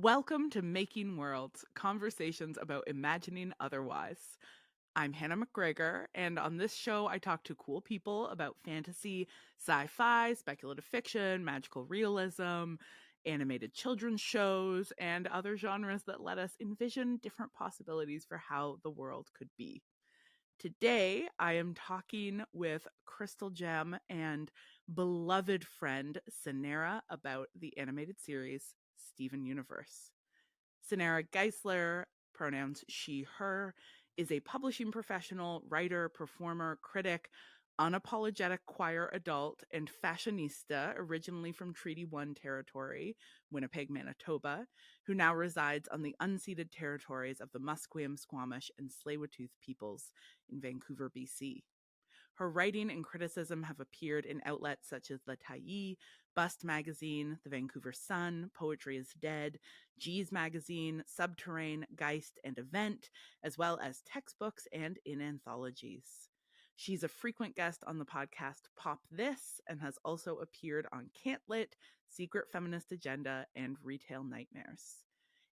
Welcome to Making Worlds, conversations about imagining otherwise. I'm Hannah McGregor, and on this show, I talk to cool people about fantasy, sci-fi, speculative fiction, magical realism, animated children's shows, and other genres that let us envision different possibilities for how the world could be. Today, I am talking with Crystal Gem and beloved friend Cynara about the animated series Steven Universe. Cynara Geissler, pronouns she, her, is a publishing professional, writer, performer, critic, unapologetic choir adult, and fashionista, originally from Treaty 1 territory, Winnipeg, Manitoba, who now resides on the unceded territories of the Musqueam, Squamish, and Tsleil-Waututh peoples in Vancouver, BC. Her writing and criticism have appeared in outlets such as Le Taillis, Bust Magazine, The Vancouver Sun, Poetry is Dead, G's Magazine, Subterrane, Geist, and Event, as well as textbooks and in anthologies. She's a frequent guest on the podcast Pop This and has also appeared on Can't Lit, Secret Feminist Agenda, and Retail Nightmares.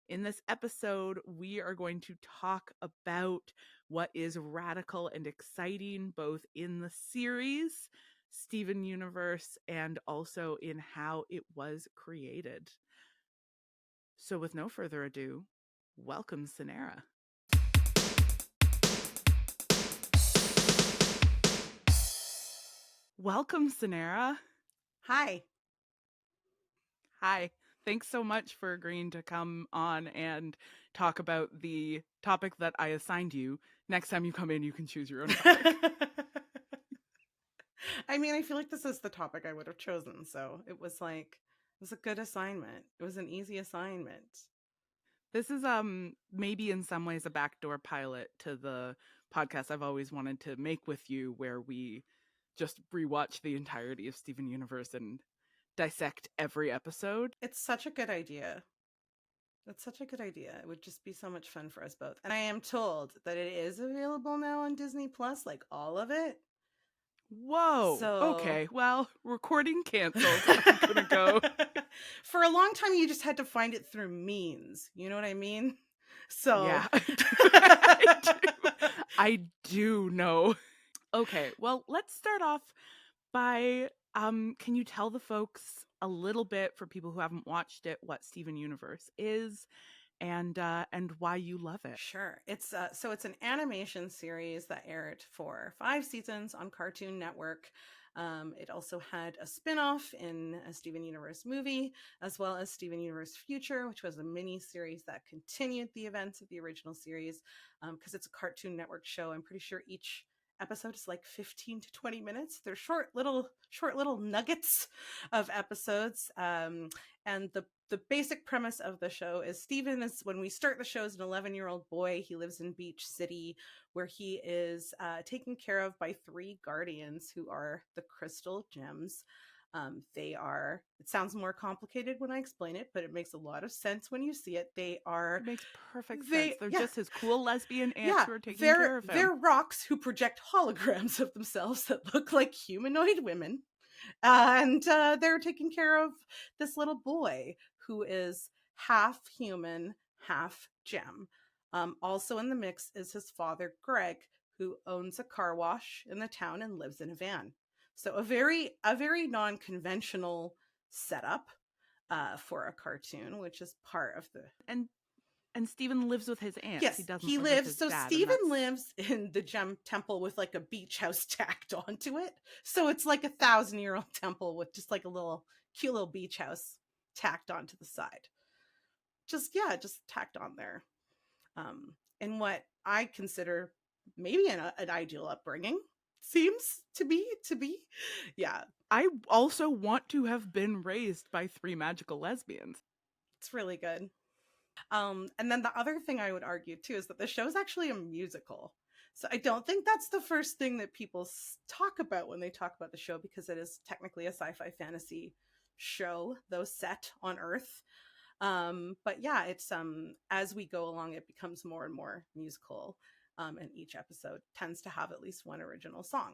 In this episode, we are going to talk about what is radical and exciting both in the series, Steven Universe, and also in how it was created. So with no further ado, welcome, Cynara. Welcome, Cynara. Hi. Hi. Thanks so much for agreeing to come on and talk about the topic that I assigned you. Next time you come in, you can choose your own topic. I mean, I feel like this is the topic I would have chosen. So it was a good assignment. It was an easy assignment. This is maybe in some ways a backdoor pilot to the podcast I've always wanted to make with you, where we just rewatch the entirety of Steven Universe and dissect every episode. It's such a good idea. It's such a good idea. It would just be so much fun for us both. And I am told that it is available now on Disney Plus, like all of it. Whoa. So... Okay. Well, recording canceled. I'm gonna go. For a long time, you just had to find it through means. You know what I mean? So Yeah, I do know. Okay. Well, let's start off by can you tell the folks a little bit, for people who haven't watched it, what Steven Universe is and why you love it? Sure. It's an animation series that aired for 5 seasons on Cartoon Network. It also had a spin-off in a Steven Universe movie, as well as Steven Universe Future, which was a mini series that continued the events of the original series. Because it's a Cartoon Network show, I'm pretty sure each episode is like 15 to 20 minutes. They're short little nuggets of episodes. And the basic premise of the show is Steven is, when we start the show, is an 11-year-old boy. He lives in Beach City, where he is taken care of by 3 guardians who are the Crystal Gems. They are, it sounds more complicated when I explain it, but it makes a lot of sense when you see it. It makes perfect sense. They're just his cool lesbian aunts who are taking care of him. They're rocks who project holograms of themselves that look like humanoid women. And they're taking care of this little boy who is half human, half gem. Also in the mix is his father, Greg, who owns a car wash in the town and lives in a van. So a very non-conventional setup for a cartoon, which is part of the... And Steven lives with his aunt. Yes, he doesn't he live lives. With his so dad, Steven lives in the gem temple with like a beach house tacked onto it. So it's like 1,000-year-old temple with just like a little cute little beach house tacked onto the side. Just tacked on there. And what I consider maybe an ideal upbringing seems to be. Yeah. I also want to have been raised by 3 magical lesbians. It's really good. And then the other thing I would argue too is that the show is actually a musical. So I don't think that's the first thing that people talk about when they talk about the show, because it is technically a sci-fi fantasy show, though set on Earth. But yeah, it's as we go along, it becomes more and more musical. And each episode tends to have at least one original song.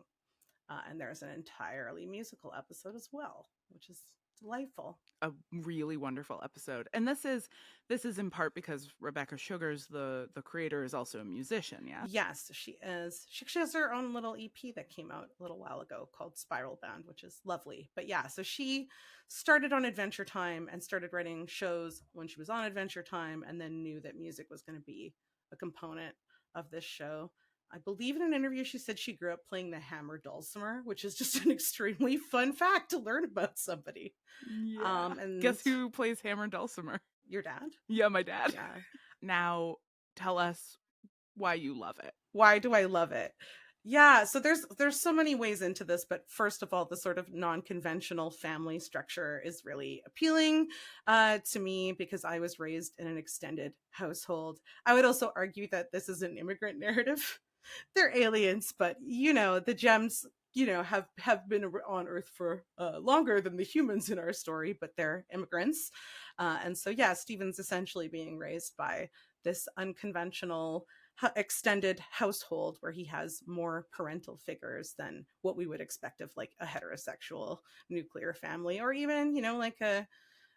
And there's an entirely musical episode as well, which is delightful. A really wonderful episode. And this is in part because Rebecca Sugars, the creator, is also a musician, yeah? Yes, she is. She has her own little EP that came out a little while ago called Spiral Bound, which is lovely. But yeah, so she started on Adventure Time and started writing shows when she was on Adventure Time, and then knew that music was going to be a component of this show. I believe in an interview she said she grew up playing the hammer dulcimer, which is just an extremely fun fact to learn about somebody. Yeah. And Guess who plays Hammer Dulcimer? your dad? Yeah, my dad. Yeah. Now, tell us why you love it. Why do I love it? Yeah, so there's so many ways into this, but first of all, the sort of non-conventional family structure is really appealing to me because I was raised in an extended household. I would also argue that this is an immigrant narrative. They're aliens, but the gems have been on Earth for longer than the humans in our story, but they're immigrants. And so yeah, Steven's essentially being raised by this unconventional extended household where he has more parental figures than what we would expect of like a heterosexual nuclear family, or even like a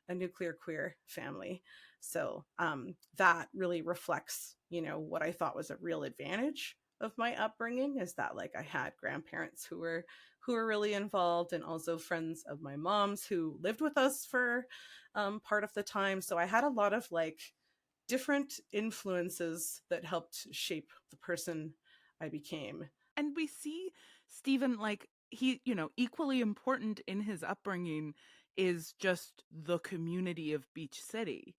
nuclear queer family. So that really reflects what I thought was a real advantage of my upbringing, is that like I had grandparents who were really involved, and also friends of my mom's who lived with us for part of the time. So I had a lot of like different influences that helped shape the person I became. And we see Stephen, like, he, equally important in his upbringing is just the community of Beach City,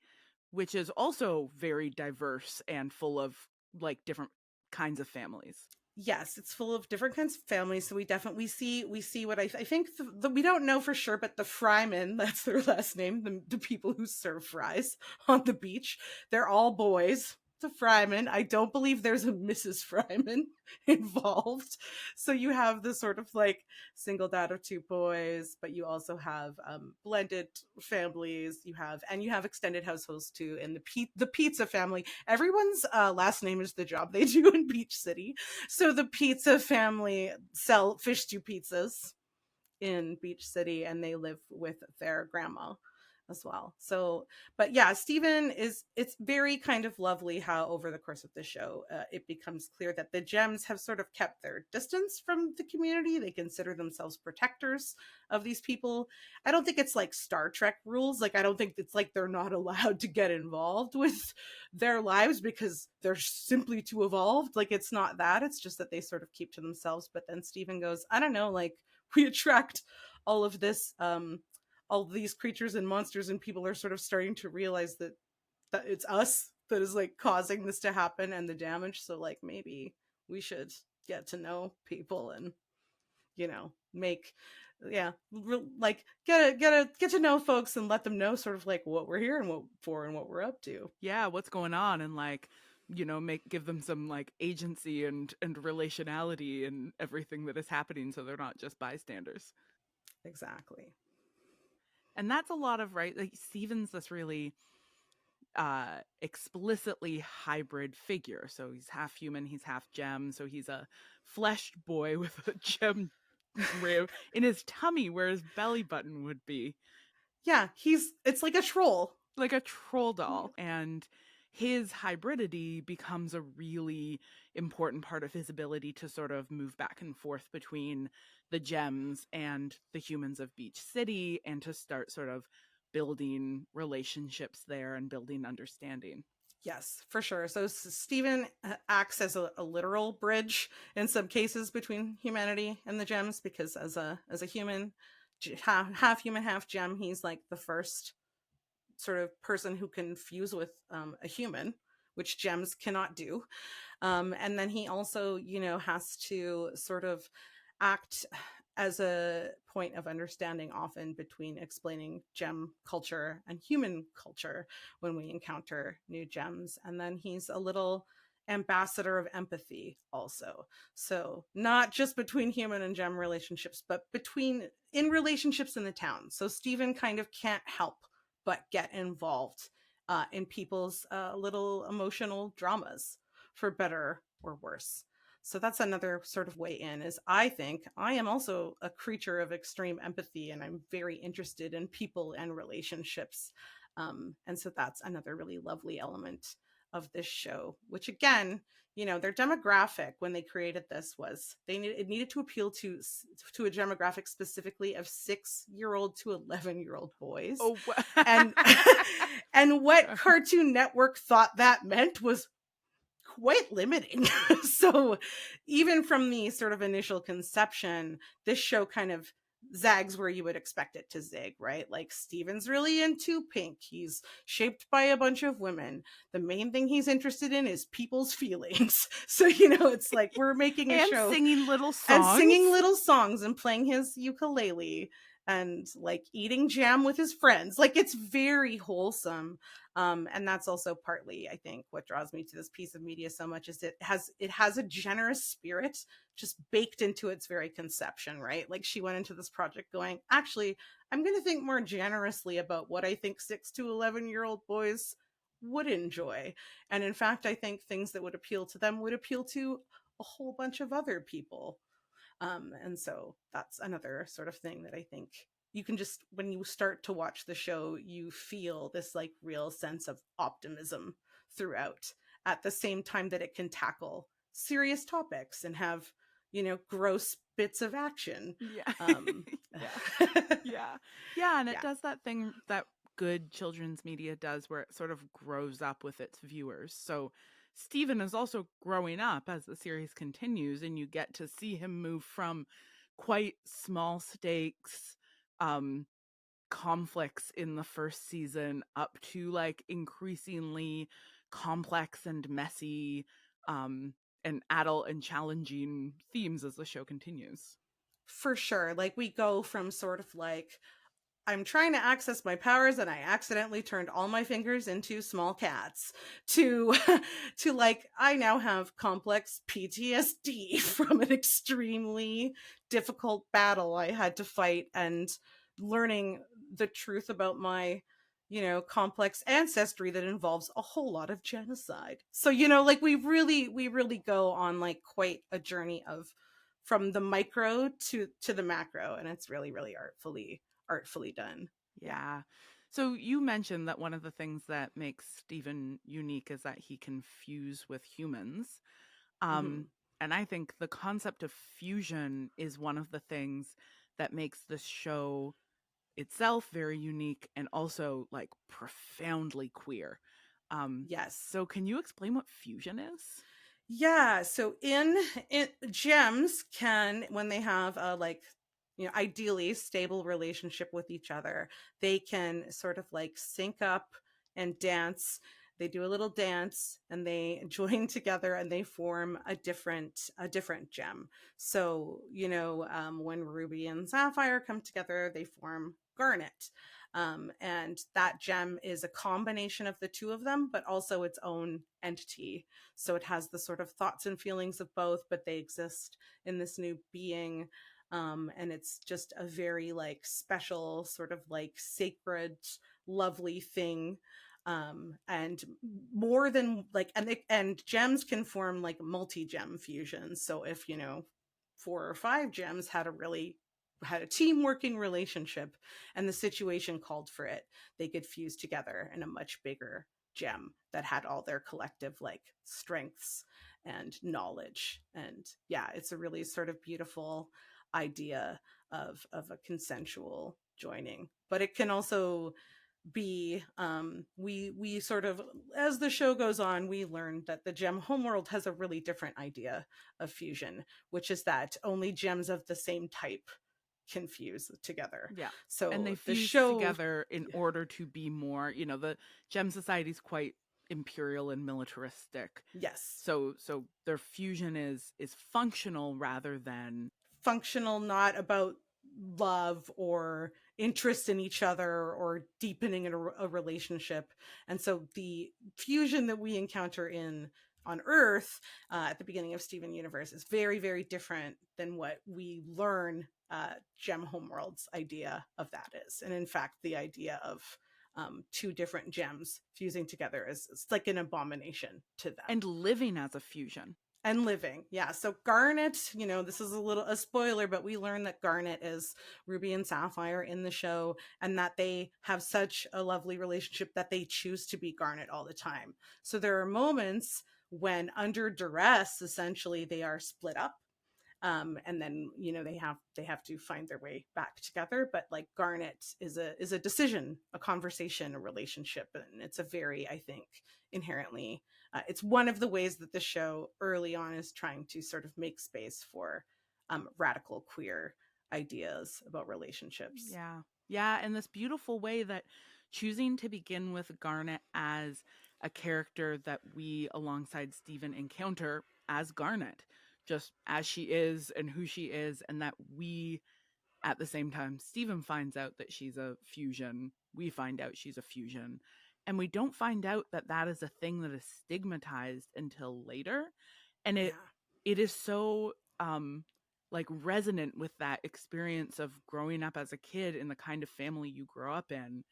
which is also very diverse and full of like different kinds of families. Yes, it's full of different kinds of families. So we see what I think we don't know for sure, but the Frymen, that's their last name, the people who serve fries on the beach, they're all boys. The Fryman. I don't believe there's a Mrs. Fryman involved. So you have this sort of like single dad of two boys, but you also have blended families. You have extended households too, and the pizza family. Everyone's last name is the job they do in Beach City. So the pizza family sell fish stew pizzas in Beach City, and they live with their grandma as well. So, but yeah, Stephen it's very kind of lovely how over the course of the show, it becomes clear that the gems have sort of kept their distance from the community. They consider themselves protectors of these people. I don't think it's like Star Trek rules. Like, I don't think it's like they're not allowed to get involved with their lives because they're simply too evolved. Like, it's not that. It's just that they sort of keep to themselves. But then Stephen goes, I don't know, like, we attract all of this all these creatures and monsters, and people are sort of starting to realize that it's us that is like causing this to happen and the damage. So like maybe we should get to know people and make like get to know folks and let them know sort of like what we're here and what we're up to. Yeah, what's going on, and like, give them some like agency and relationality and everything that is happening, so they're not just bystanders. Exactly. And that's a lot of, right, like Steven's this really explicitly hybrid figure. So he's half human, he's half gem. So he's a fleshed boy with a gem rib in his tummy where his belly button would be. Yeah, it's like a troll. Like a troll doll. And his hybridity becomes a really important part of his ability to sort of move back and forth between the gems and the humans of Beach City, and to start sort of building relationships there and building understanding. Yes, for sure. So Stephen acts as a literal bridge in some cases between humanity and the gems, because as a human, half human, half gem, he's like the first sort of person who can fuse with a human, which gems cannot do. And then he also, has to sort of act as a point of understanding often between explaining gem culture and human culture when we encounter new gems. And then he's a little ambassador of empathy also. So not just between human and gem relationships, but in relationships in the town. So Stephen kind of can't help but get involved in people's little emotional dramas, for better or worse. So that's another sort of way in, is I think I am also a creature of extreme empathy, and I'm very interested in people and relationships. And so that's another really lovely element of this show, which again, their demographic when they created this was it needed to appeal to a demographic specifically of 6-year-old to 11-year-old boys. Oh, And and what Cartoon Network thought that meant was quite limiting. So even from the sort of initial conception, this show kind of zags where you would expect it to zig, right? Like Steven's really into pink. He's shaped by a bunch of women. The main thing he's interested in is people's feelings. So, it's like we're making a and show singing little and songs. singing little songs and playing his ukulele and like eating jam with his friends. Like it's very wholesome. And that's also partly, I think, what draws me to this piece of media so much is it has a generous spirit just baked into its very conception, right? Like she went into this project going, actually, I'm going to think more generously about what I think 6 to 11-year-old boys would enjoy. And in fact, I think things that would appeal to them would appeal to a whole bunch of other people. And so that's another sort of thing that I think you can just, when you start to watch the show, you feel this like real sense of optimism throughout, at the same time that it can tackle serious topics and have, gross bits of action. Yeah. Um, Yeah. Yeah. Yeah. And it yeah, does that thing that good children's media does where it sort of grows up with its viewers. So Stephen is also growing up as the series continues, and you get to see him move from quite small stakes um conflicts in the first season up to like increasingly complex and messy um and adult and challenging themes as the show continues. for sure. Like we go from sort of like, I'm trying to access my powers and I accidentally turned all my fingers into small cats, to to like I now have complex PTSD from an extremely difficult battle I had to fight, and learning the truth about my complex ancestry that involves a whole lot of genocide. So like we really go on like quite a journey of from the micro to the macro, and it's really really artfully done. Yeah. Yeah. So you mentioned that one of the things that makes Stephen unique is that he can fuse with humans. Hmm. Um, and I think the concept of fusion is one of the things that makes this show itself very unique and also like profoundly queer. Um, Yes. so can you explain what fusion is? Yeah. So in gems can, when they have a like ideally stable relationship with each other, they can sort of like sync up and dance. They do a little dance and they join together and they form a different gem. So when ruby and sapphire come together, they form garnet. And that gem is a combination of the two of them, but also its own entity. So it has the sort of thoughts and feelings of both, but they exist in this new being. And it's just a very like special, sort of like sacred, lovely thing. And more than like, and gems can form like multi-gem fusions. So if 4 or 5 gems had a team working relationship and the situation called for it, they could fuse together in a much bigger gem that had all their collective like strengths and knowledge. And yeah, it's a really sort of beautiful idea of a consensual joining. But it can also be we sort of, as the show goes on, we learn that the gem homeworld has a really different idea of fusion, which is that only gems of the same type can fuse together. Yeah. And they So the fuse show, together in order to be more, the Gem Society is quite imperial and militaristic. yes, So their fusion is functional rather than functional, not about love or interest in each other or deepening a relationship. And so the fusion that we encounter in on Earth at the beginning of Steven Universe is very, very different than what we learn Gem Homeworld's idea of that is. And in fact, the idea of two different gems fusing together is it's like an abomination to them. and living as a fusion. And living. Yeah. So Garnet, this is a spoiler, but we learn that Garnet is Ruby and Sapphire in the show, and that they have such a lovely relationship that they choose to be Garnet all the time. So there are moments when under duress, essentially, they are split up. And then they have to find their way back together. But like Garnet is a decision, a conversation, a relationship, and it's a very, I think, inherently it's one of the ways that the show early on is trying to sort of make space for radical queer ideas about relationships. Yeah. Yeah. And this beautiful way that choosing to begin with Garnet as a character that we, alongside Stephen, encounter as Garnet, just as she is and who she is, and that we, at the same time, Stephen finds out that she's a fusion. We find out she's a fusion. And we don't find out that that is a thing that is stigmatized until later. And it Yeah. it is so like resonant with that experience of growing up as a kid in the kind of family you grow up in,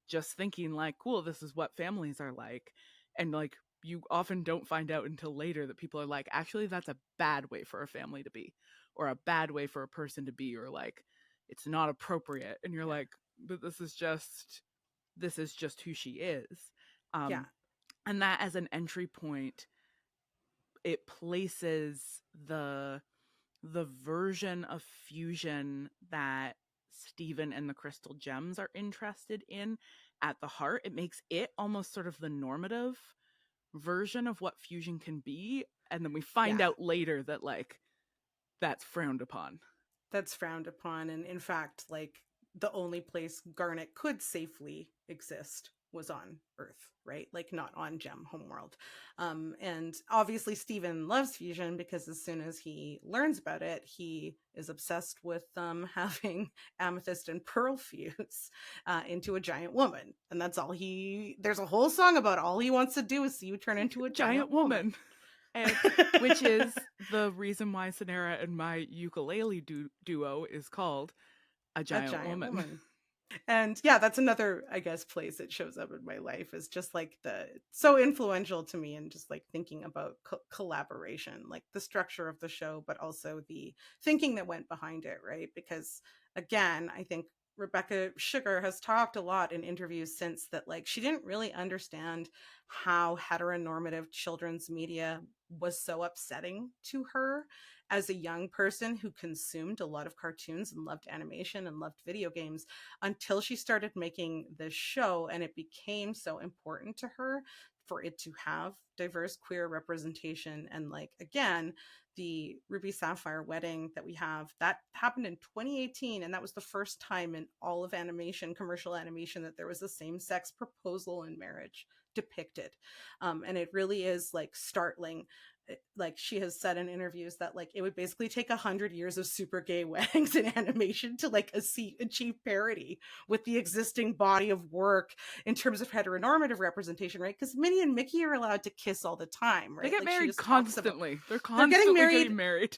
just thinking like, cool, this is what families are like. And like you often don't find out until later that people are like, actually that's a bad way for a family to be, or a bad way for a person to be, or like it's not appropriate. And you're Yeah. like, but this is just who she is. Yeah. um and that as an entry point, it places the the version of fusion that Stephen and the Crystal Gems are interested in at the heart. It makes it almost sort of the normative version of what fusion can be. And then we find Yeah. out later that, like, that's frowned upon. That's frowned upon. And in fact, like, the only place Garnet could safely exist was on Earth, right? Like, not on Gem Homeworld. And obviously Steven loves fusion, because as soon as he learns about it, he is obsessed with having Amethyst and Pearl fuse into a giant woman. And that's all there's a whole song about all he wants to do is see you turn into a giant Giant woman. woman. And, which is the reason why Cynara and my ukulele duo is called A A Giant giant Woman. woman. And yeah, that's another, I guess, place it shows up in my life, is just like the so influential to me, and just like thinking about collaboration, like the structure of the show, but also the thinking that went behind it, right? Because again, I think Rebecca Sugar has talked a lot in interviews since that, like, she didn't really understand how heteronormative children's media was so upsetting to her as a young person who consumed a lot of cartoons and loved animation and loved video games, until she started making this show, and it became so important to her for it to have diverse queer representation. And like, again, the Ruby Sapphire wedding that we have, that happened in 2018, and that was the first time in all of animation, commercial animation, that there was a same-sex proposal in marriage depicted. And it really is like startling. Like, she has said in interviews that like it would basically take 100 years of super gay weddings in animation to like achieve parity with the existing body of work in terms of heteronormative representation, right? Because Minnie and Mickey are allowed to kiss all the time, They right? get Like, she married just talks about constantly. They're they're getting constantly married. getting married.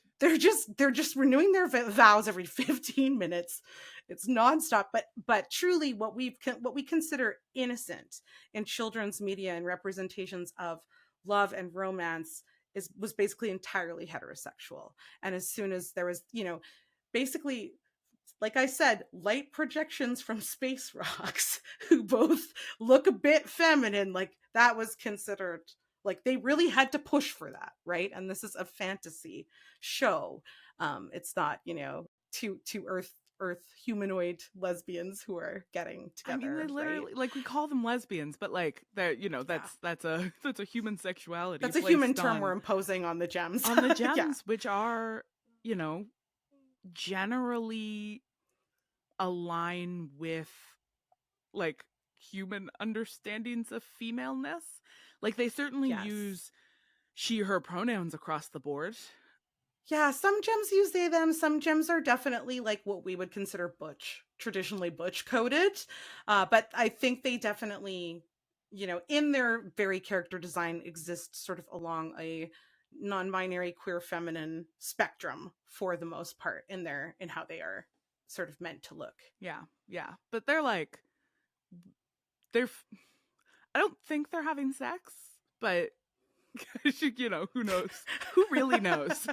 They're just renewing their vows every 15 minutes. It's nonstop. But truly, what we consider innocent in children's media and representations of love and romance was basically entirely heterosexual. And as soon as there was, basically, like I said, light projections from space rocks who both look a bit feminine, like that was considered, like, they really had to push for that, right? And this is a fantasy show. It's not, two earth humanoid lesbians who are getting I mean, they together, right? literally, like, we call them lesbians, but like that, Yeah. that's a human sexuality That's a human placed term we're imposing on the gems. on the Yeah. gems, which are, you know, generally align with like human understandings of femaleness. Like they certainly Yes. use she her pronouns across the board. Yeah, some gems use they them. Some gems are definitely like what we would consider butch, traditionally butch coded. But I think they definitely, in their very character design, exist sort of along a non-binary queer feminine spectrum for the most part in how they are sort of meant to look. Yeah, yeah, but they're like they're I don't think they're having sex, but Who knows? Who really knows?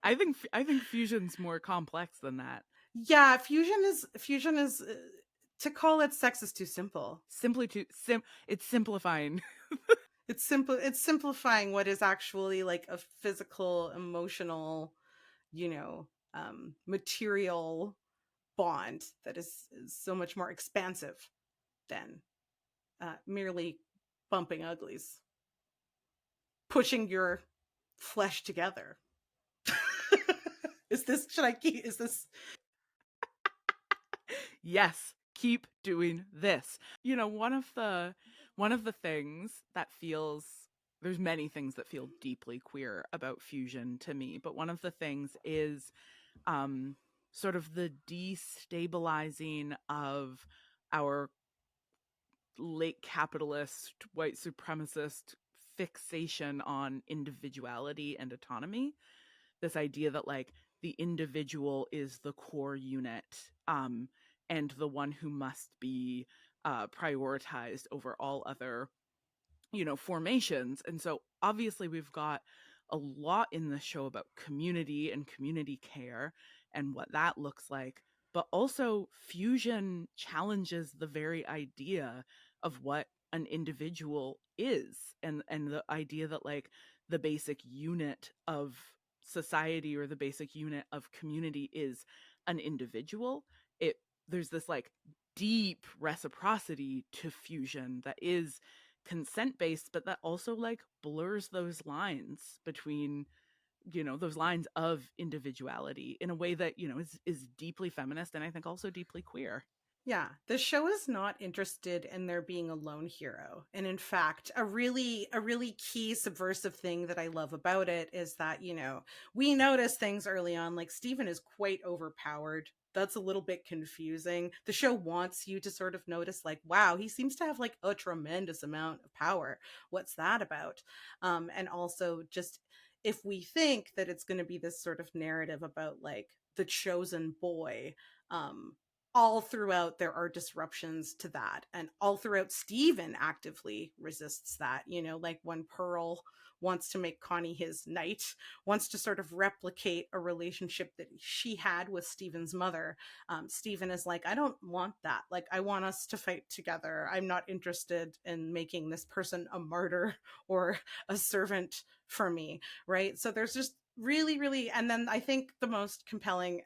I think fusion's more complex than that. Yeah, fusion is to call it sex is too simple. Simply it's simplifying. It's simplifying what is actually like a physical, emotional, you know, material bond that is so much more expansive than merely bumping uglies, pushing your flesh together. Is this should I keep is this Yes, keep doing this. One of the things that feels there's many things that feel deeply queer about fusion to me, but one of the things is um sort of the destabilizing of our late capitalist white supremacist fixation on individuality and autonomy. This idea that like the individual is the core unit, and the one who must be prioritized over all other formations. And so obviously we've got a lot in the show about community and community care and what that looks like, but also fusion challenges the very idea of what an individual is, and the idea that like the basic unit of society or the basic unit of community is an individual. It There's this like deep reciprocity to fusion that is consent based, but that also like blurs those lines between those lines of individuality in a way that is deeply feminist, and I think also deeply queer. Yeah, the show is not interested in there being a lone hero. And in fact, a really key subversive thing that I love about it is that, we notice things early on like Steven is quite overpowered. That's a little bit confusing. The show wants you to sort of notice like, wow, he seems to have like a tremendous amount of power. What's that about? And also just if we think that it's going to be this sort of narrative about like the chosen boy, um all throughout there are disruptions to that, and all throughout Steven actively resists that, like when Pearl wants to make Connie his knight, wants to sort of replicate a relationship that she had with Steven's mother. Steven is like, I don't want that, like I want us to fight together, I'm not interested in making this person a martyr or a servant for me, right? So there's just really, and then I think the most compelling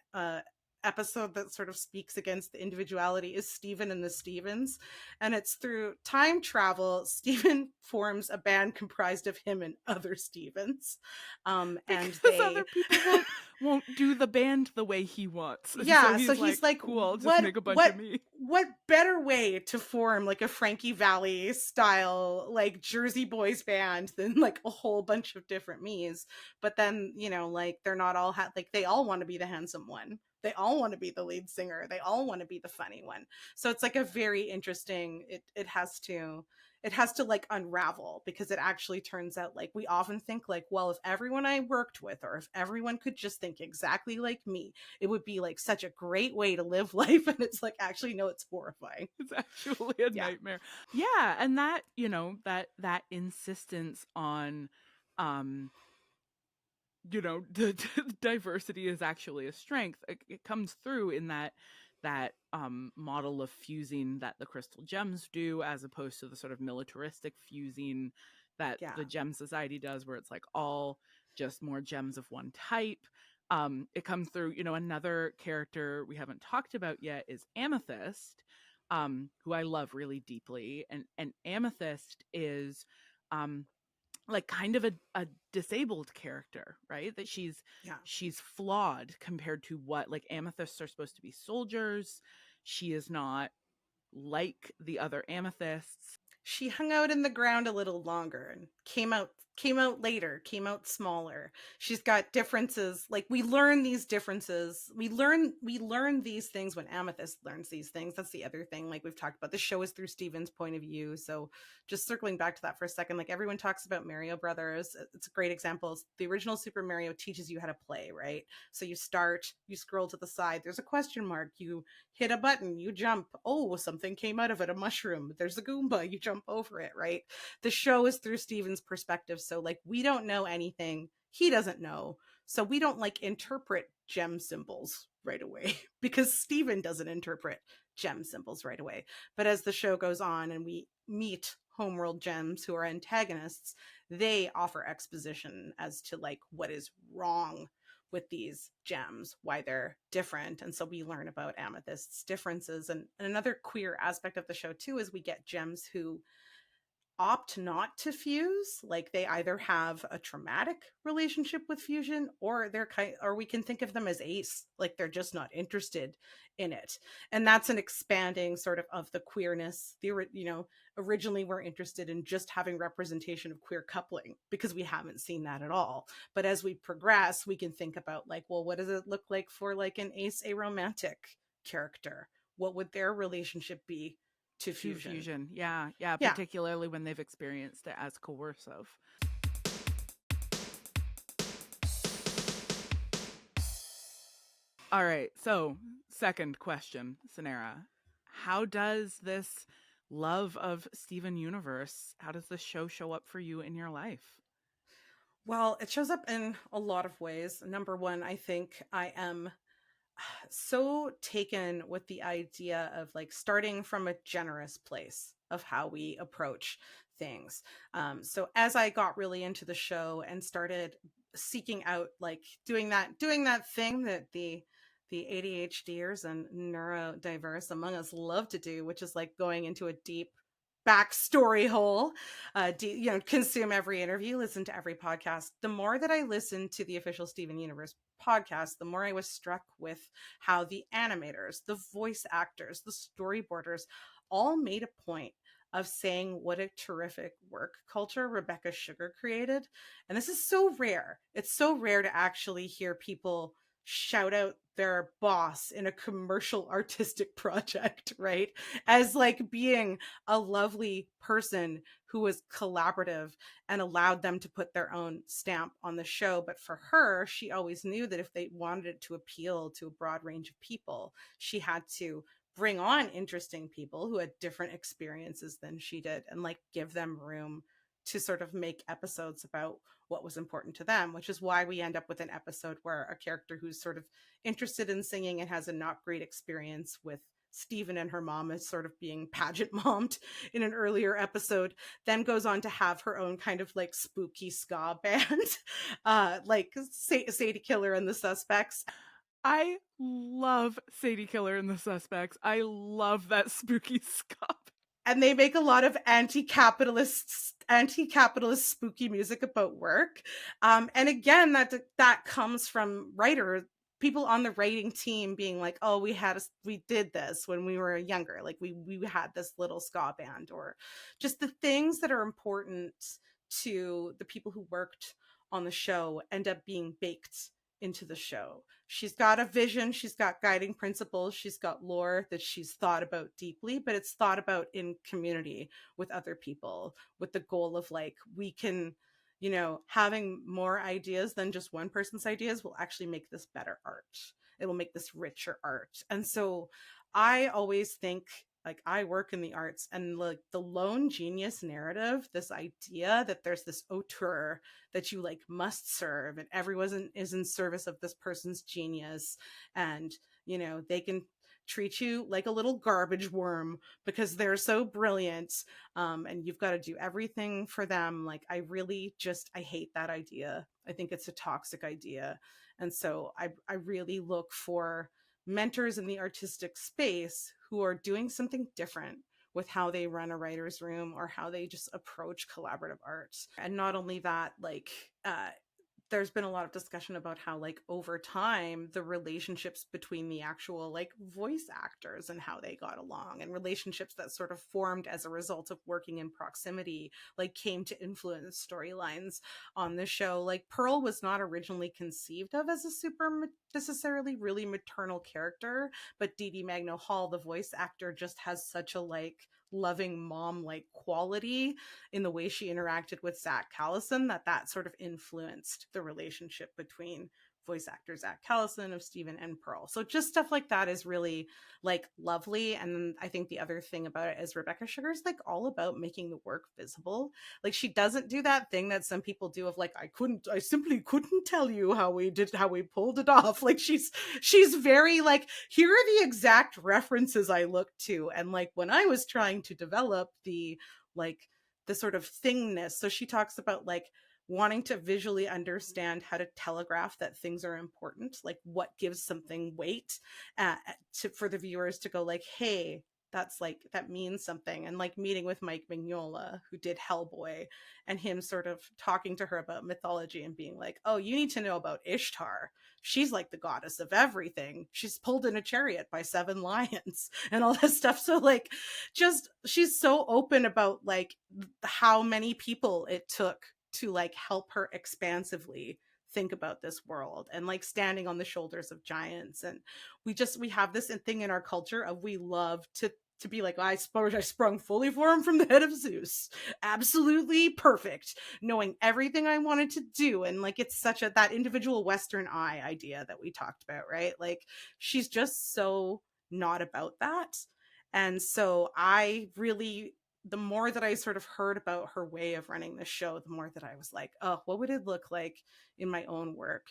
episode that sort of speaks against the individuality is Steven and the Stevens. And it's through time travel, Steven forms a band comprised of him and other Stevens. And Because other they people won't do the band the way he wants, and so yeah, so he's he's like, like, cool, I'll just what make a bunch what of me. what better way to form like a Frankie Valley style like Jersey Boys band than like a whole bunch of different me's. But then, like they're not all like they all want to be the handsome one, they all want to be the lead singer, they all want to be the funny one. So it's like a very interesting, it has to like unravel, because it actually turns out like we often think like, well, if everyone I worked with or if everyone could just think exactly like me, it would be like such a great way to live life. And it's like, actually no, it's horrifying. It's actually a Yeah. nightmare. Yeah, and that insistence on um the diversity is actually a strength. It comes through in that model of fusing that the crystal gems do, as opposed to the sort of militaristic fusing that Yeah. the gem society does, where it's like all just more gems of one type. It comes through, another character we haven't talked about yet is Amethyst, who I love really deeply. And Amethyst is um like kind of a disabled character, right? That Yeah. she's flawed compared to what, like, amethysts are supposed to be soldiers. She is not like the other amethysts. She hung out in the ground a little longer and came out later, came out smaller. She's got differences. Like we learn these differences. We learn these things when Amethyst learns these things. That's the other thing. Like we've talked about, the show is through Steven's point of view. So just circling back to that for a second, like everyone talks about Mario Brothers. It's a great example. The original Super Mario teaches you how to play, right? So you start, you scroll to the side, there's a question mark, you hit a button, you jump. Oh, something came out of it, a mushroom. There's a Goomba, you jump over it, right? The show is through Steven's perspective. So like we don't know anything he doesn't know. So we don't like interpret gem symbols right away because Steven doesn't interpret gem symbols right away. But as the show goes on and we meet homeworld gems who are antagonists, they offer exposition as to like what is wrong with these gems, why they're different. And so we learn about amethyst's differences. And another queer aspect of the show too is we get gems who opt not to fuse. Like they either have a traumatic relationship with fusion, or they're or we can think of them as ace, like they're just not interested in it. And that's an expanding sort of the queerness. Originally we're interested in just having representation of queer coupling because we haven't seen that at all. But as we progress, we can think about like, well, what does it look like for like an ace aromantic character? What would their relationship be to To fusion? fusion. Yeah. Yeah. Yeah. Particularly when they've experienced it as coercive. All right. So, second question, Cynara. How does this love of Steven Universe, how does this show up for you in your life? Well, it shows up in a lot of ways. Number one, I think I am so taken with the idea of like starting from a generous place of how we approach things. So as I got really into the show and started seeking out like doing that thing that the ADHDers and neurodiverse among us love to do, which is like going into a deep backstory hole, consume every interview, listen to every podcast. The more that I listened to the official Steven Universe podcast, the more I was struck with how the animators, the voice actors, the storyboarders all made a point of saying what a terrific work culture Rebecca Sugar created. And this is so rare. It's so rare to actually hear people shout out their boss in a commercial artistic project, right? As like being a lovely person who was collaborative and allowed them to put their own stamp on the show. But for her, she always knew that if they wanted it to appeal to a broad range of people, she had to bring on interesting people who had different experiences than she did and like give them room to sort of make episodes about what was important to them, which is why we end up with an episode where a character who's sort of interested in singing and has a not great experience with Steven and her mom as sort of being pageant mommed in an earlier episode, then goes on to have her own kind of like spooky ska band, like Sadie Killer and the Suspects. I love Sadie Killer and the Suspects. I love that spooky scuff. And they make a lot of anti-capitalist spooky music about work. And again, that comes from people on the writing team being like, oh, we did this when we were younger, like we had this little ska band, or just the things that are important to the people who worked on the show end up being baked into the show. She's got a vision, she's got guiding principles, she's got lore that she's thought about deeply, but it's thought about in community with other people, with the goal of like, we can, having more ideas than just one person's ideas will actually make this better art. It will make this richer art. And so I always think, like, I work in the arts, and like the lone genius narrative, this idea that there's this auteur that you like must serve, and everyone is in service of this person's genius, and they can treat you like a little garbage worm because they're so brilliant, and you've got to do everything for them. Like, I hate that idea. I think it's a toxic idea. And so I really look for mentors in the artistic space who are doing something different with how they run a writer's room or how they just approach collaborative art. And not only that, like, there's been a lot of discussion about how, like, over time, the relationships between the actual like voice actors and how they got along, and relationships that sort of formed as a result of working in proximity, like, came to influence storylines on the show. Like, Pearl was not originally conceived of as a super necessarily really maternal character, but Dee Dee Magno Hall, the voice actor, just has such a like loving mom like quality in the way she interacted with Zach Callison that sort of influenced the relationship between voice actor Zach Callison of Stephen and Pearl. So just stuff like that is really like lovely. And I think the other thing about it is Rebecca Sugar is like all about making the work visible. Like she doesn't do that thing that some people do of like, I simply couldn't tell you how we pulled it off. Like she's very like, here are the exact references I looked to. And like when I was trying to develop like the sort of thingness, so she talks about like wanting to visually understand how to telegraph that things are important, like what gives something weight, for the viewers to go like, hey, that's like, that means something. And like meeting with Mike Mignola, who did Hellboy, and him sort of talking to her about mythology and being like, oh, you need to know about Ishtar. She's like the goddess of everything. She's pulled in a chariot by 7 lions and all this stuff. So like, just she's so open about like how many people it took to like help her expansively think about this world, and like standing on the shoulders of giants. And we have this thing in our culture of, we love to be like, I suppose I sprung fully for him from the head of Zeus, absolutely perfect, knowing everything I wanted to do. And like, it's such a, that individual Western eye idea that we talked about, right? Like she's just so not about that. And so I really, the more that I sort of heard about her way of running the show, the more that I was like, oh, what would it look like in my own work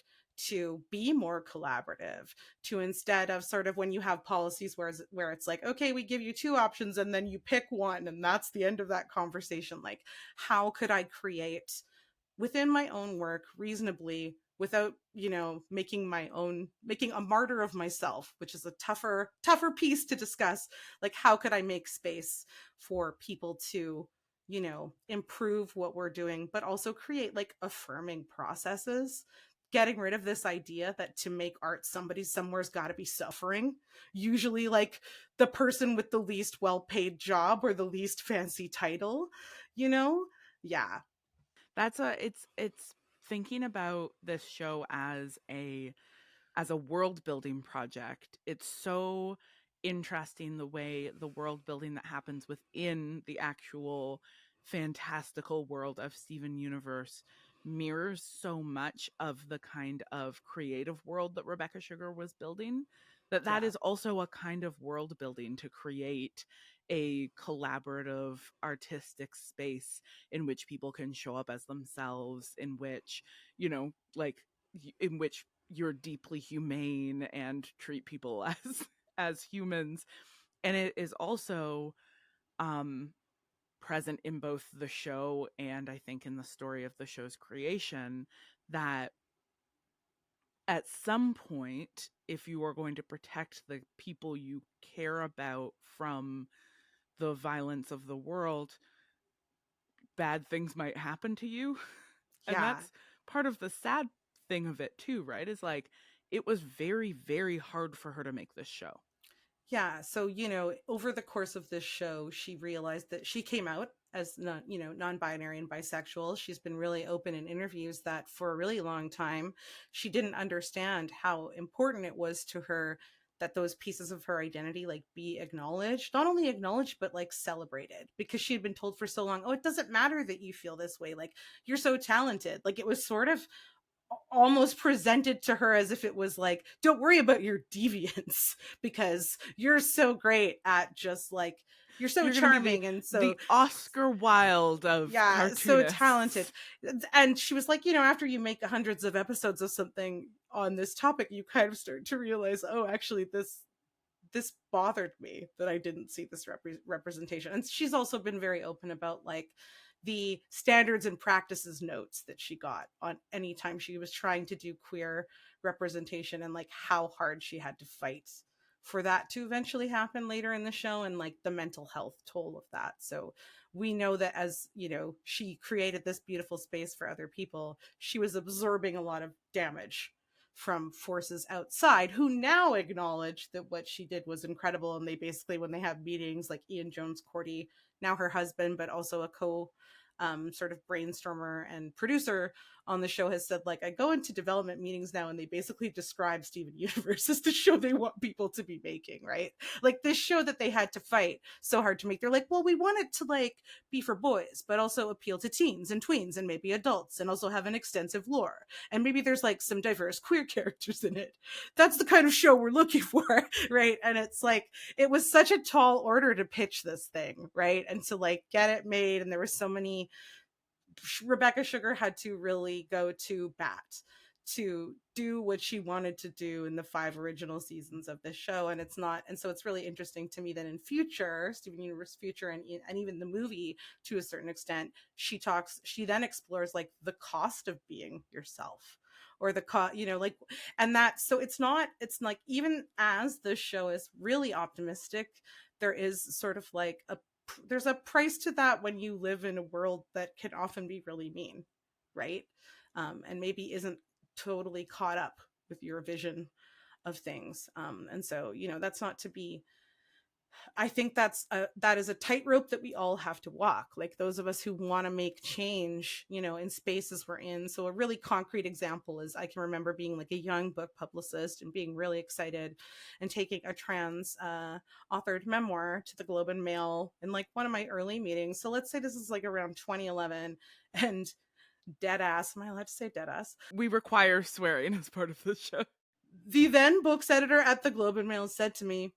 to be more collaborative, to, instead of sort of when you have policies where it's like, okay, we give you 2 options and then you pick one and that's the end of that conversation. Like, how could I create within my own work reasonably, without, making a martyr of myself, which is a tougher piece to discuss. Like, how could I make space for people to, improve what we're doing, but also create like affirming processes, getting rid of this idea that to make art, somebody somewhere's got to be suffering, usually like the person with the least well-paid job or the least fancy title, you know yeah. That's a it's thinking about this show as a world building project. It's so interesting the way the world building that happens within the actual fantastical world of Steven Universe mirrors so much of the kind of creative world that Rebecca Sugar was building, that Yeah. is also a kind of world building to create a collaborative artistic space in which people can show up as themselves, in which, like, in which you're deeply humane and treat people as humans. And it is also um present in both the show and I think in the story of the show's creation, that at some point, if you are going to protect the people you care about from the violence of the world, bad things might happen to you. And Yeah. that's part of the sad thing of it too, right? Is like, it was very, very hard for her to make this show. Yeah, so over the course of this show, she realized that she came out as non-binary and bisexual. She's been really open in interviews that for a really long time, she didn't understand how important it was to her that those pieces of her identity like be acknowledged, not only acknowledged but like celebrated, because she had been told for so long, oh, it doesn't matter that you feel this way, like you're so talented. Like it was sort of almost presented to her as if it was like, don't worry about your deviance because you're so great at just like, you're so You're going to be charming and so, the Oscar Wilde of yeah, so talented. cartoonists. And she was like, after you make hundreds of episodes of something on this topic, you kind of start to realize, oh, actually this bothered me that I didn't see this representation. And she's also been very open about like the standards and practices notes that she got on any time she was trying to do queer representation, and like how hard she had to fight for that to eventually happen later in the show, and like the mental health toll of that. So we know that as she created this beautiful space for other people, she was absorbing a lot of damage from forces outside who now acknowledge that what she did was incredible. And they basically, when they have meetings, like Ian Jones Cordy, now her husband, but also a co sort of brainstormer and producer on the show has said, like, I go into development meetings now and they basically describe Steven Universe as the show they want people to be making, right? Like this show that they had to fight so hard to make. They're like, well, we want it to like be for boys, but also appeal to teens and tweens and maybe adults, and also have an extensive lore. And maybe there's like some diverse queer characters in it. That's the kind of show we're looking for, right? And it's like, it was such a tall order to pitch this thing, right? And to like get it made. And there were so many, Rebecca Sugar had to really go to bat to do what she wanted to do in the 5 original seasons of this show. And it's not, and so it's really interesting to me that in future, Steven Universe future, and even the movie to a certain extent, she then explores like the cost of being yourself, or the cost, you know, like, and that, so it's like, even as the show is really optimistic, there is sort of like there's a price to that when you live in a world that can often be really mean, right? And maybe isn't totally caught up with your vision of things. And so, you know, that's not to be, I think that is a tightrope that we all have to walk. Like those of us who want to make change, you know, in spaces we're in. So a really concrete example is I can remember being like a young book publicist and being really excited and taking a trans authored memoir to the Globe and Mail in like one of my early meetings. So let's say this is like around 2011, and dead ass. Am I allowed to say dead ass? We require swearing as part of the show. The then books editor at the Globe and Mail said to me,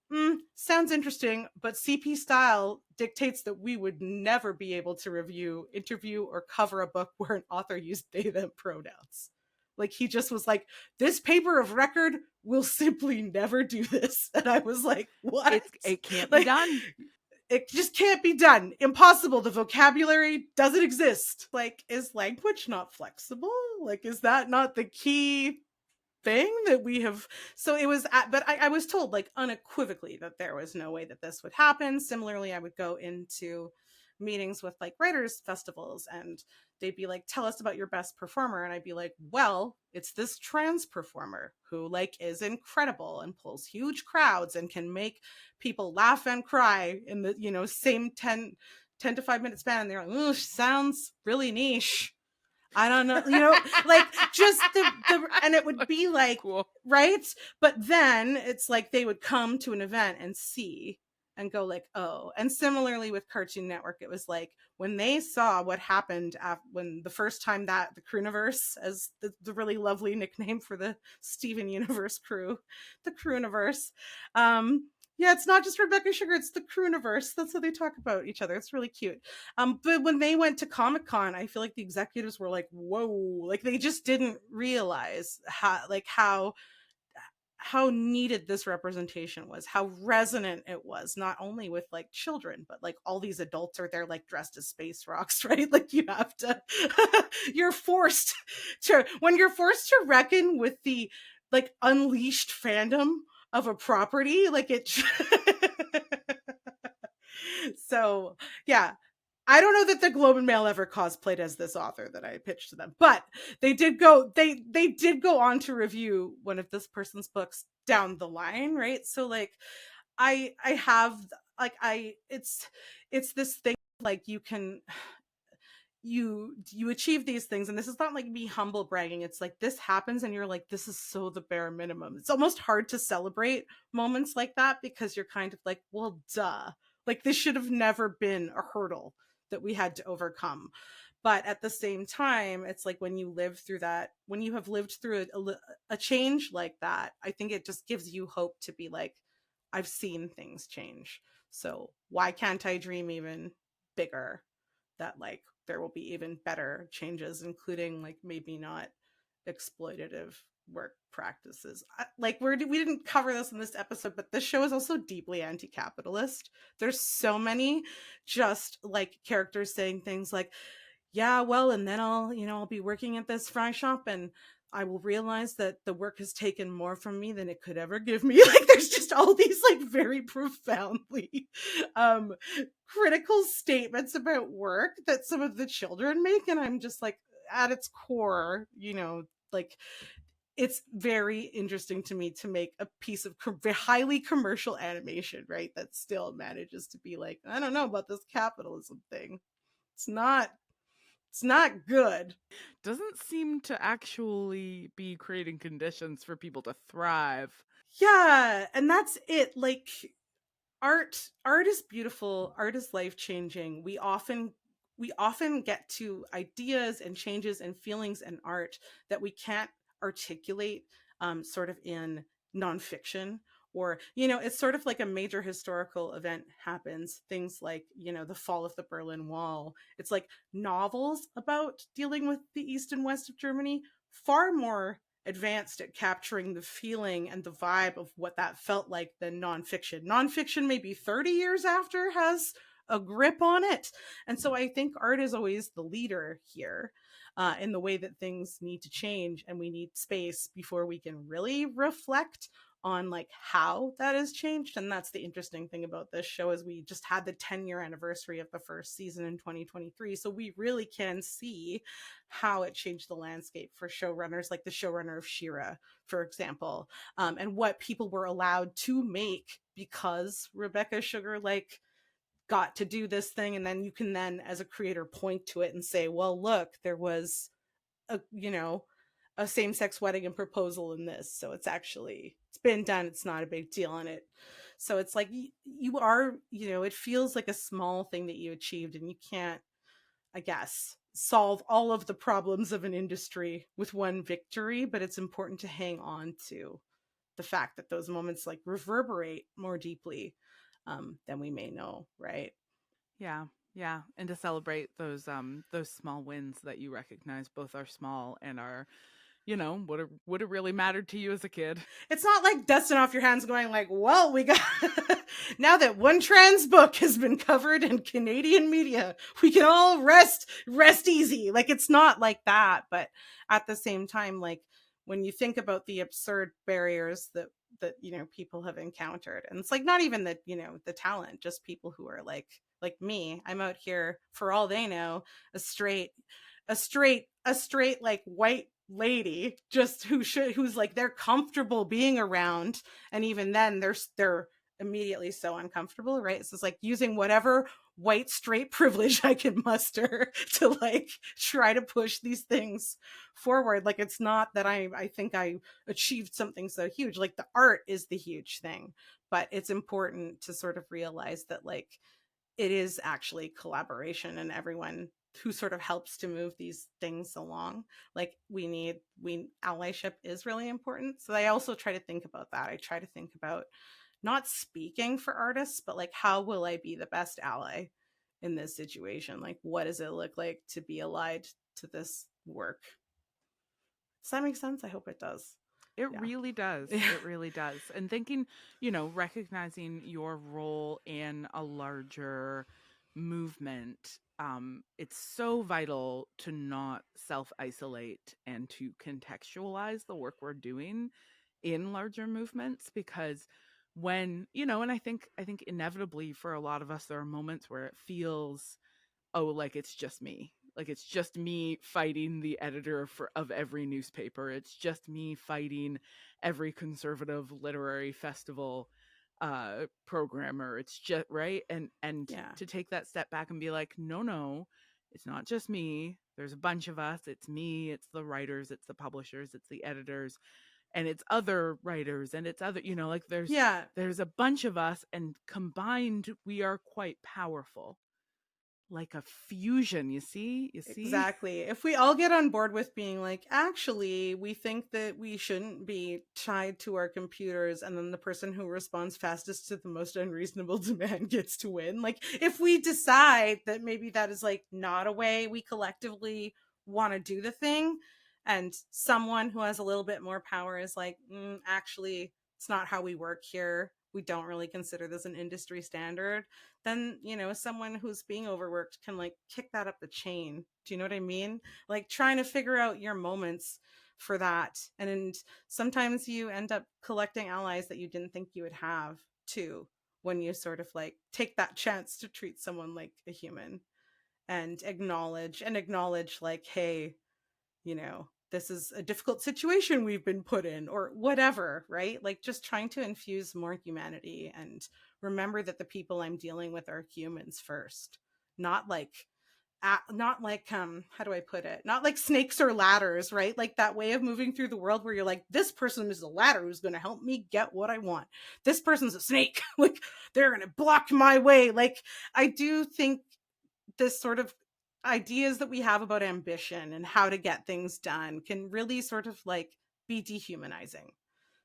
sounds interesting, but CP style dictates that we would never be able to review, interview, or cover a book where an author used they, them pronouns. Like he just was like, this paper of record will simply never do this. And I was like, what? It can't like, be done. It just can't be done. Impossible. The vocabulary doesn't exist. Like, is language not flexible? Like, is that not the key thing that we have? So it was but I was told like unequivocally that there was no way that this would happen. Similarly, I would go into meetings with like writers festivals, and they'd be like, tell us about your best performer, and I'd be like, well, it's this trans performer who like is incredible and pulls huge crowds and can make people laugh and cry in the, you know, same 10 to 5 minute span. And they're like, oh, sounds really niche. I don't know, you know, like just and it would be like, cool. Right? But then it's like they would come to an event and see and go like, oh. And similarly with Cartoon Network, it was like when they saw what happened when the first time that the Crooniverse, as the really lovely nickname for the Steven Universe crew, the Crooniverse, yeah, it's not just Rebecca Sugar, it's the Crooniverse. That's how they talk about each other. It's really cute. But when they went to Comic-Con, I feel like the executives were like, whoa, like they just didn't realize how needed this representation was, how resonant it was, not only with like children, but like all these adults are there like dressed as space rocks, right? Like you have to, you're forced to reckon with the like unleashed fandom of a property, like it. So yeah, I don't know that the Globe and Mail ever cosplayed as this author that I pitched to them, but they did go on to review one of this person's books down the line, right? So like I have like it's this thing like you achieve these things, and this is not like me humble bragging, it's like this happens and you're like, this is so the bare minimum. It's almost hard to celebrate moments like that because you're kind of like, well, duh, like this should have never been a hurdle that we had to overcome. But at the same time, it's like when you live through that, when you have lived through a change like that, I think it just gives you hope to be like, I've seen things change, so why can't I dream even bigger that like there will be even better changes, including like maybe not exploitative work practices. Like we didn't cover this in this episode, but this show is also deeply anti-capitalist. There's so many just like characters saying things like, yeah, well, and then I'll be working at this fry shop and I will realize that the work has taken more from me than it could ever give me. Like there's just all these like very profoundly critical statements about work that some of the children make. And I'm just like, at its core, you know, like it's very interesting to me to make a piece of highly commercial animation, right? That still manages to be like, I don't know about this capitalism thing. It's not It's not good. Doesn't seem to actually be creating conditions for people to thrive. Yeah, and that's it. Like, art is beautiful, art is life-changing. We often get to ideas and changes and feelings in art that we can't articulate sort of in nonfiction. Or, it's sort of like a major historical event happens, things like, the fall of the Berlin Wall. It's like novels about dealing with the east and west of Germany, far more advanced at capturing the feeling and the vibe of what that felt like than nonfiction. Nonfiction, maybe 30 years after, has a grip on it. And so I think art is always the leader here, in the way that things need to change, and we need space before we can really reflect on like how that has changed. And that's the interesting thing about this show, is we just had the 10-year anniversary of the first season in 2023, so we really can see how it changed the landscape for showrunners, like the showrunner of Shira, for example, and what people were allowed to make because Rebecca Sugar like got to do this thing. And then you can then, as a creator, point to it and say, well, look, there was a a same-sex wedding and proposal in this, so it's been done, it's not a big deal in it. So it's like you are, it feels like a small thing that you achieved, and you can't, I guess, solve all of the problems of an industry with one victory, but it's important to hang on to the fact that those moments like reverberate more deeply than we may know, right? Yeah. Yeah, and to celebrate those small wins that you recognize both are small and are, would it really mattered to you as a kid. It's not like dusting off your hands going like, well, we got now that one trans book has been covered in Canadian media, we can all rest easy. Like, it's not like that. But at the same time, like, when you think about the absurd barriers that people have encountered, and it's like not even that, the talent, just people who are like me. I'm out here, for all they know, a straight a straight like white lady, just who's like, they're comfortable being around, and even then they're immediately so uncomfortable, right? So it's like using whatever white straight privilege I can muster to like try to push these things forward. Like, it's not that I think I achieved something so huge. Like, the art is the huge thing, but it's important to sort of realize that like it is actually collaboration, and everyone who sort of helps to move these things along. Like, we allyship is really important. So I also try to think about that. I try to think about not speaking for artists, but like, how will I be the best ally in this situation? Like, what does it look like to be allied to this work? Does that make sense? I hope it does. It Yeah. really does. It really does. And thinking, recognizing your role in a larger movement, it's so vital to not self isolate and to contextualize the work we're doing in larger movements, because when, and I think inevitably for a lot of us, there are moments where it feels, oh, like it's just me. Like it's just me fighting the editor of every newspaper. It's just me fighting every conservative literary festival programmer. It's just right. And Yeah. to take that step back and be like, no, no, it's not just me. There's a bunch of us. It's me, it's the writers, it's the publishers, it's the editors, and it's other writers, and it's other, like Yeah. there's a bunch of us, and combined we are quite powerful, like a fusion. You see. Exactly. If we all get on board with being like, actually, we think that we shouldn't be tied to our computers, and then the person who responds fastest to the most unreasonable demand gets to win. Like, if we decide that maybe that is like not a way we collectively want to do the thing, and someone who has a little bit more power is like, actually, it's not how we work here. We don't really consider this an industry standard. Then someone who's being overworked can like kick that up the chain. Do you know what I mean? Like, trying to figure out your moments for that. And sometimes you end up collecting allies that you didn't think you would have too, when you sort of like take that chance to treat someone like a human, and acknowledge like, hey, this is a difficult situation we've been put in, or whatever, right? Like, just trying to infuse more humanity, and remember that the people I'm dealing with are humans first, not like not like how do I put it? Not like snakes or ladders, right? Like that way of moving through the world where you're like, this person is a ladder who's going to help me get what I want. This person's a snake, like they're going to block my way. Like I do think this sort of ideas that we have about ambition and how to get things done can really sort of like be dehumanizing.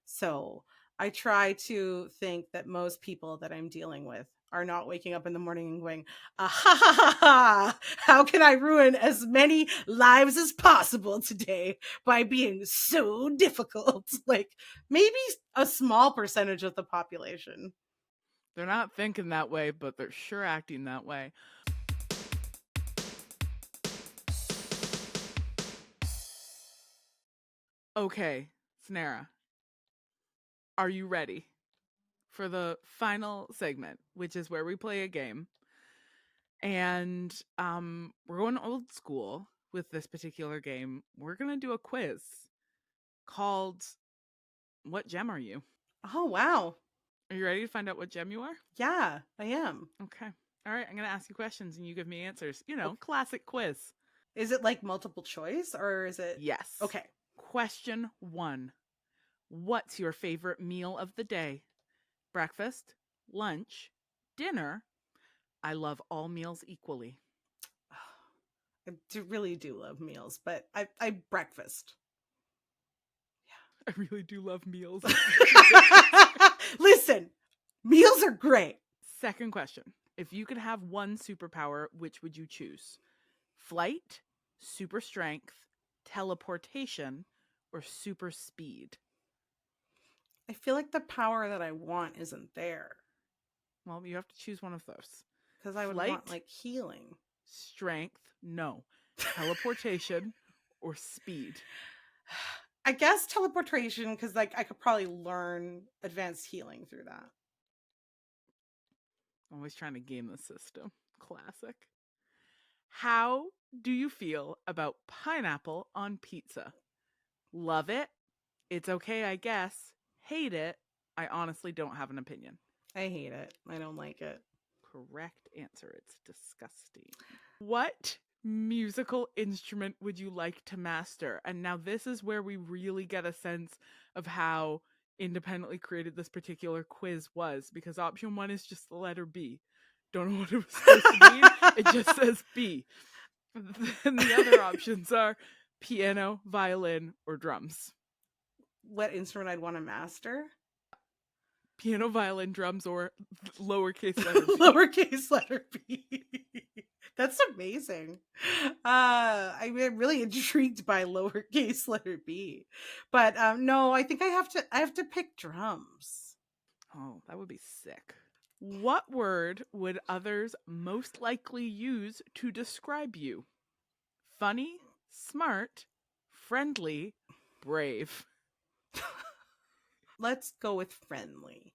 So I try to think that most people that I'm dealing with are not waking up in the morning and going, ah, ha, ha, ha, ha, how can I ruin as many lives as possible today by being so difficult? Like maybe a small percentage of the population. They're not thinking that way, but they're sure acting that way. Okay, Cynara, are you ready for the final segment, which is where we play a game? And we're going old school with this particular game. We're going to do a quiz called What Gem Are You? Oh, wow. Are you ready to find out what gem you are? Yeah, I am. Okay. All right, I'm going to ask you questions and you give me answers. You know, Okay. classic quiz. Is it like multiple choice or is it? Yes. Okay. Question 1. What's your favorite meal of the day? Breakfast, lunch, dinner? I love all meals equally. I really do love meals, but I breakfast. I really do love meals. Listen, meals are great. Second question. If you could have one superpower, which would you choose? Flight, super strength, teleportation, or super speed? I feel like the power that I want isn't there Well, you have to choose one of those. because I would Flight, want like healing. strength, no. Teleportation or speed? I guess teleportation because like I could probably learn advanced healing through that. Always trying to game the system. Classic. How do you feel about pineapple on pizza? Love it. It's okay, I guess. Hate it. I honestly don't have an opinion. I hate it. I don't like it. Correct answer. It's disgusting. What musical instrument would you like to master? And now this is where we really get a sense of how independently created this particular quiz was, because option 1 is just the letter B. Don't know what it was supposed to mean. It just says B. Then the other options are piano, violin, or drums. What instrument I'd want to master? Piano, violin, drums, or lowercase letter B. Lowercase letter B. That's amazing. I'm really intrigued by lowercase letter B, but no, I think I have to pick drums. Oh, that would be sick. What word would others most likely use to describe you? Funny, smart, friendly, brave. Let's go with friendly.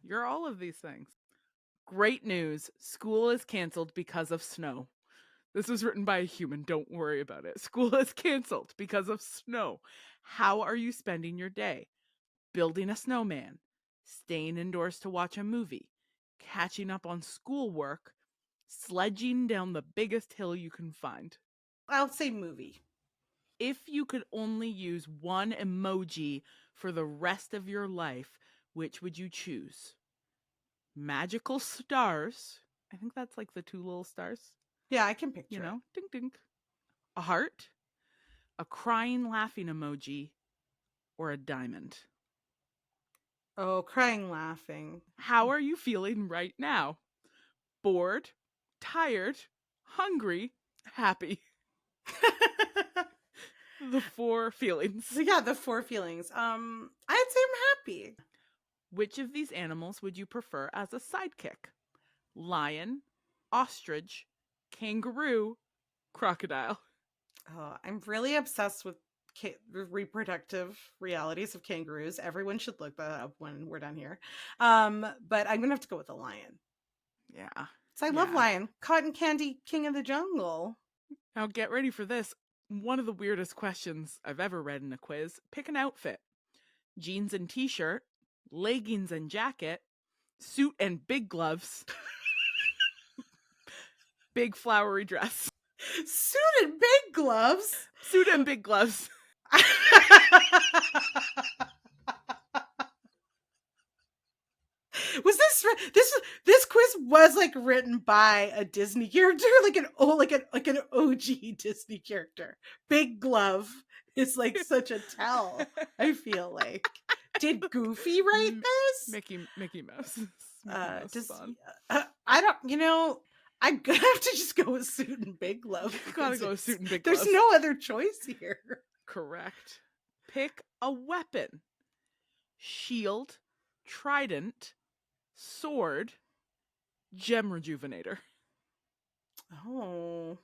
You're all of these things. Great news. School is canceled because of snow. This was written by a human. Don't worry about it. School is canceled because of snow. How are you spending your day? Building a snowman, staying indoors to watch a movie, catching up on schoolwork, sledging down the biggest hill you can find. I'll say movie. If you could only use one emoji for the rest of your life, which would you choose? Magical stars. I think that's like the 2 little stars. Yeah, I can picture You know, it. ding ding. A heart, a crying laughing emoji, or a diamond. Oh, crying, laughing. How are you feeling right now? Bored, tired, hungry, happy. The 4 feelings. So yeah, the 4 feelings. I'd say I'm happy. Which of these animals would you prefer as a sidekick? Lion, ostrich, kangaroo, crocodile. Oh, I'm really obsessed with reproductive realities of kangaroos. Everyone should look that up when we're done here. But I'm gonna have to go with the lion. Yeah. So I love lion. Cotton candy, king of the jungle. Now get ready for this. One of the weirdest questions I've ever read in a quiz. Pick an outfit. Jeans and t-shirt, leggings and jacket, suit and big gloves, Big flowery dress. Suit and big gloves. Suit and big gloves. Was this quiz was like written by a Disney character, like an OG Disney character. Big glove is like such a tell. I feel like, did Goofy write this? Mickey Mouse. Mickey Mouse I don't. I'm gonna have to just go with suit and big glove. You gotta go with suit and big glove. There's no other choice here. Correct. Pick a weapon. Shield, trident, sword, gem rejuvenator. Oh.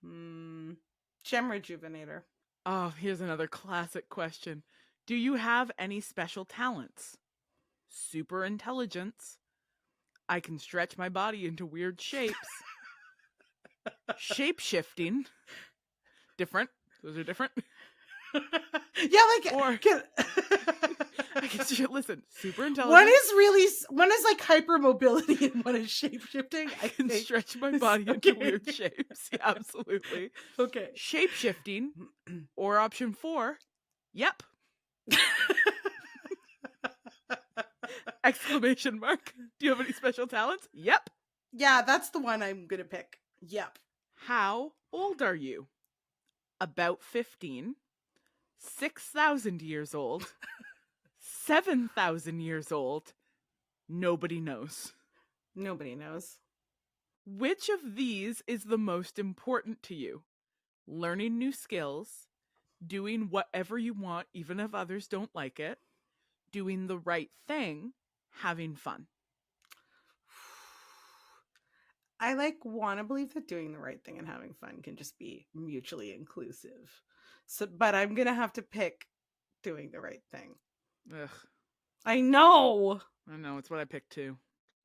Gem rejuvenator. Oh, here's another classic question. Do you have any special talents? Super intelligence. I can stretch my body into weird shapes. Shape-shifting. Different. Those are different. Yeah, like, or I can listen. Super intelligent. One is like hypermobility and one is shape-shifting. I can stretch my body into weird shapes. Yeah, absolutely. Okay. Shape-shifting, or option 4. Yep. Exclamation mark. Do you have any special talents? Yep. Yeah, that's the one I'm gonna pick. Yep. How old are you? About 15. 6,000 years old. 7,000 years old. Nobody knows. Nobody knows. Which of these is the most important to you? Learning new skills, doing whatever you want even if others don't like it, doing the right thing, having fun. I want to believe that doing the right thing and having fun can just be mutually inclusive. So, but I'm going to have to pick doing the right thing. Ugh. I know. It's what I picked too.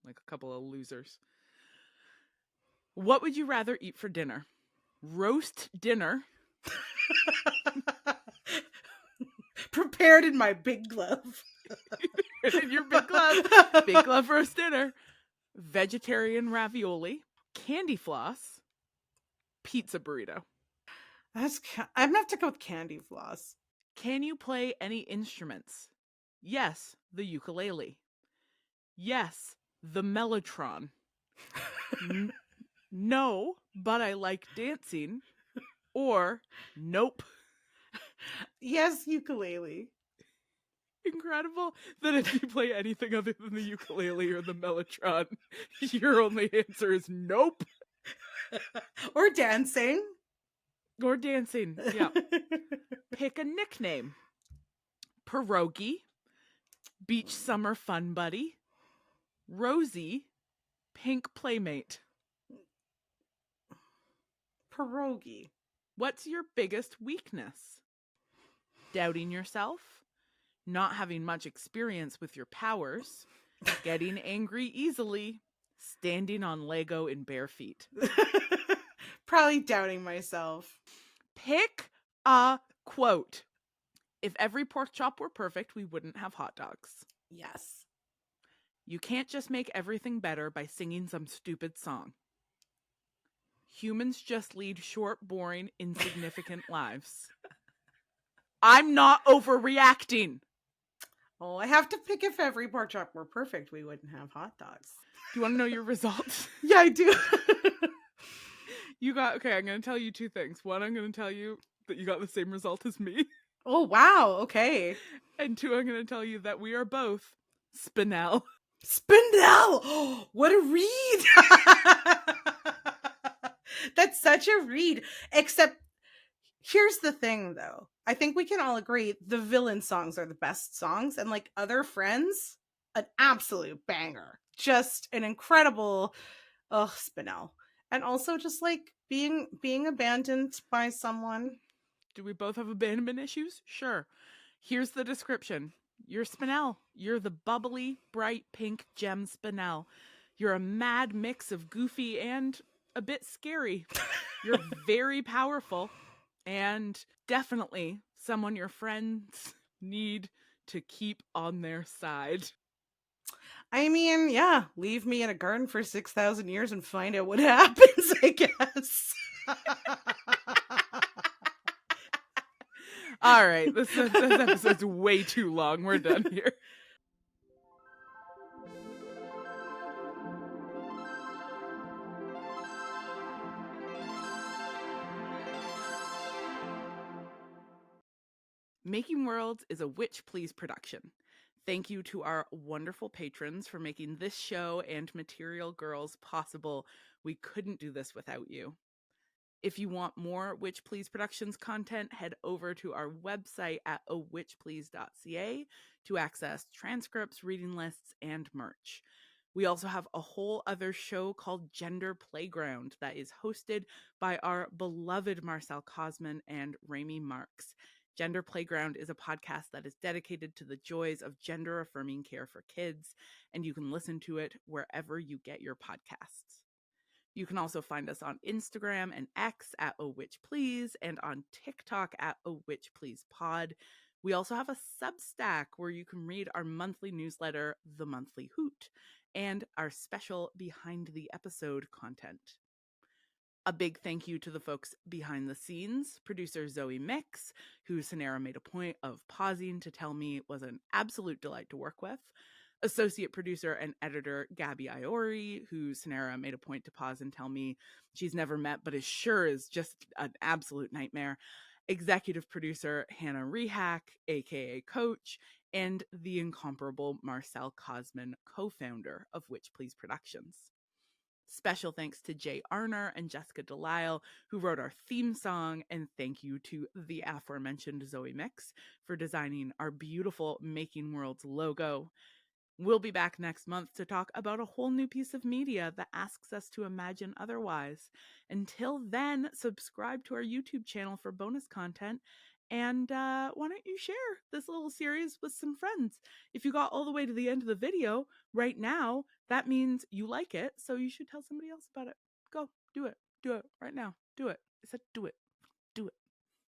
Like a couple of losers. What would you rather eat for dinner? Roast dinner. Prepared in my big glove. In your big glove. Big glove roast dinner. Vegetarian ravioli. Candy floss. Pizza burrito. I'm gonna have to go with candy floss. Can you play any instruments? Yes, the ukulele. Yes, the mellotron. No, but I like dancing. Or nope. Yes, ukulele. Incredible that if you play anything other than the ukulele or the mellotron, your only answer is nope. Or dancing. Or dancing, yeah. Pick a nickname. Pierogi. Beach summer fun buddy. Rosie. Pink playmate. Pierogi. What's your biggest weakness? Doubting yourself. Not having much experience with your powers. Getting angry easily. Standing on Lego in bare feet. Probably doubting myself. Pick a quote. If every pork chop were perfect, we wouldn't have hot dogs. Yes. You can't just make everything better by singing some stupid song. Humans just lead short, boring, insignificant lives. I'm not overreacting. Oh, I have to pick if every pork chop were perfect, we wouldn't have hot dogs. Do you want to know your results? Yeah, I do. Okay, I'm going to tell you 2 things. One, I'm going to tell you that you got the same result as me. Oh, wow. Okay. And 2, I'm going to tell you that we are both Spinel. Spindle! Oh, what a read! That's such a read. Except, here's the thing, though. I think we can all agree the villain songs are the best songs. And like Other Friends, an absolute banger. Just an incredible, Spinel. And also just like being abandoned by someone. Do we both have abandonment issues? Sure. Here's the description. You're Spinel. You're the bubbly, bright pink gem Spinel. You're a mad mix of goofy and a bit scary. You're very powerful and definitely someone your friends need to keep on their side. I mean, yeah, leave me in a garden for 6,000 years and find out what happens, I guess. All right, this episode's way too long. We're done here. Making Worlds is a Witch Please production. Thank you to our wonderful patrons for making this show and Material Girls possible. We couldn't do this without you. If you want more Witch Please Productions content, head over to our website at awitchplease.ca to access transcripts, reading lists, and merch. We also have a whole other show called Gender Playground that is hosted by our beloved Marcel Cosman and Rami Marks. Gender Playground is a podcast that is dedicated to the joys of gender affirming care for kids, and you can listen to it wherever you get your podcasts. You can also find us on Instagram and X at Oh Witch Please and on TikTok at Oh Witch Please Pod. We also have a Substack where you can read our monthly newsletter, The Monthly Hoot, and our special behind the episode content. A big thank you to the folks behind the scenes, producer Zoe Mix, who Cynara made a point of pausing to tell me was an absolute delight to work with. Associate producer and editor Gabby Iori, who Cynara made a point to pause and tell me she's never met, but is sure is just an absolute nightmare. Executive producer Hannah Rehack, aka Coach, and the incomparable Marcel Cosman, co-founder of Witch Please Productions. Special thanks to Jay Arner and Jessica Delisle, who wrote our theme song, and thank you to the aforementioned Zoe Mix for designing our beautiful Making Worlds logo. We'll be back next month to talk about a whole new piece of media that asks us to imagine otherwise. Until then, subscribe to our YouTube channel for bonus content. And why don't you share this little series with some friends? If you got all the way to the end of the video right now, that means you like it. So you should tell somebody else about it. Go, do it. Do it right now. Do it. I said do it.